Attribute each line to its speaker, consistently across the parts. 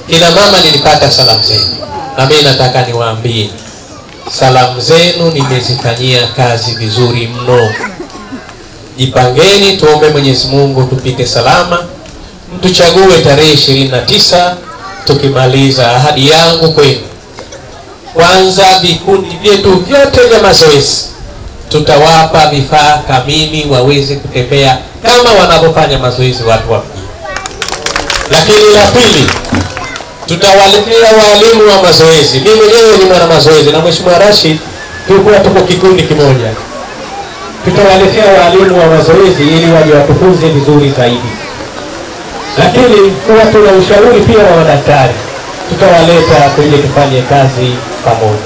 Speaker 1: Kina mama, nilipata salamu zenu, na mimi nataka niwaambie salamu zenu nimezifanyia kazi vizuri mno. Jipangeni, tuombe Mwenyezi Mungu tupite salama, mtuchague tarehe 29. Tukimaliza, ahadi yangu kwenu, kwanza vikundi vyetu vyote vya mazoezi tutawapa vifaa kamili waweze kutembea kama wanavyofanya mazoezi watu wa mjini. Lakini la pili, tutawaletea walimu wa mazoezi. Mimi mwenyewe ni mwana mazoezi na Mheshimiwa Rashid tuko kikundi kimoja. Tutawaletea walimu wa mazoezi ili waje watufunze vizuri zaidi. Lakini kwa tuna ushauri pia wa madaktari, tutawaleta kuja tufanye kazi pamoja.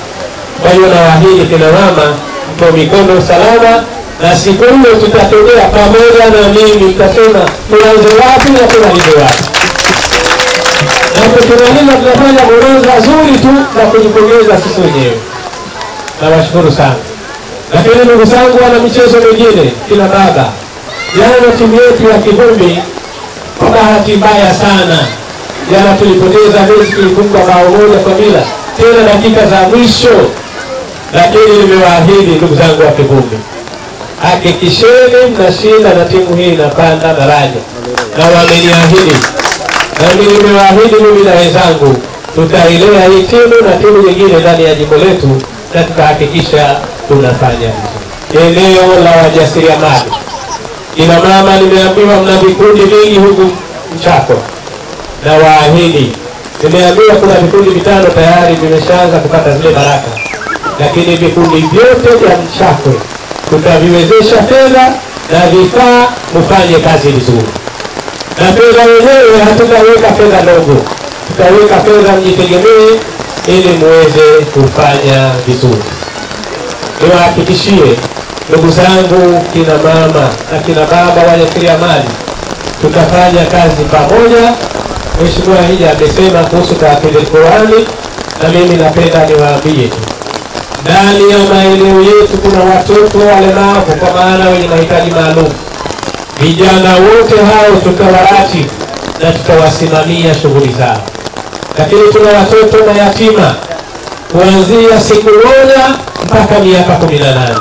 Speaker 1: Kwa hiyo nawaahidi kina mama, kwa mikono salama, na siku hiyo tutatembea pamoja na mimi, tutasema tuanze wapi na tumalize wapi. Na tukimaliza tunafanya baraza zuri tu na kujipongeza sisi wenyewe. Nawashukuru sana. Lakini ndugu zangu, wana michezo mingine, kina baba, jana timu yetu ya Kivumbi kwa bahati mbaya sana, jana tulipoteza mechi, tulifungwa bao 1-0 tena dakika za mwisho. Lakini nimewaahidi ndugu zangu wa Kivumbi, hakikisheni mnashinda na timu hii inapanda daraja, na wameniahidi. Na mimi nimewaahidi, mimi na wenzangu tutailea hii timu na timu nyingine ndani ya jimbo letu, na tutahakikisha tunafanya eneo la wajasiriamali. Kina mama, nimeambiwa mna vikundi vingi huku Mchako, na waahidi, nimeambiwa kuna vikundi 5 tayari vimeshaanza kupata zile baraka. Lakini vikundi vyote vya Mchako tutaviwezesha fedha na vifaa mfanye kazi vizuri. Na fedha yenyewe hatutaweka fedha ndogo, tutaweka fedha mjitegemee ili muweze kufanya vizuri. Niwahakikishie ndugu zangu kina mama na kina baba wajasiriamali, tutafanya kazi pamoja. Mheshimiwa Hija amesema kuhusu tahfidhi Qur'ani, na mimi napenda niwaambie tu, ndani ya maeneo yetu kuna watoto walemavu, kwa maana wenye mahitaji maalum. Vijana wote hao tutawaachi na tutawasimamia shughuli zao. Lakini tuna watoto mayatima kuanzia siku 1 mpaka miaka 18.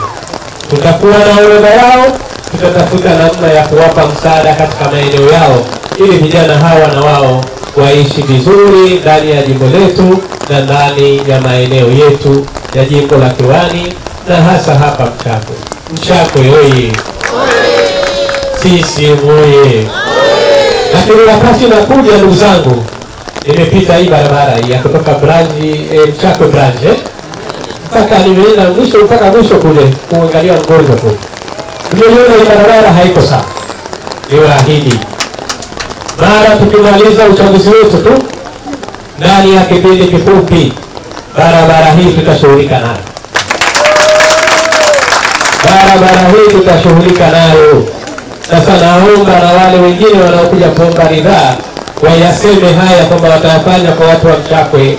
Speaker 1: Tutakuwa na orodha yao, tutatafuta namna ya kuwapa msaada katika maeneo yao, ili vijana hawa na wao waishi vizuri ndani ya jimbo letu na ndani ya maeneo yetu ya jimbo la Kiwani, na hasa hapa Mchako. Mchako oye! Sisi oye! Lakini wakati nakuja, ndugu zangu, nimepita hii barabara hii ya kutoka Mchako branch mpaka nimeenda mwisho mpaka mwisho kule kuangalia mgonjwa kule. Nimeona hii barabara haiko sawa. Niwaahidi, mara tukimaliza uchaguzi wetu tu, ndani ya kipindi kifupi barabara hii tutashughulika nayo. Barabara hii tutashughulika nayo. Sasa naomba na wale wengine wanaokuja kuomba ridhaa wayaseme haya kwamba watayafanya kwa watu wa Mchakwe.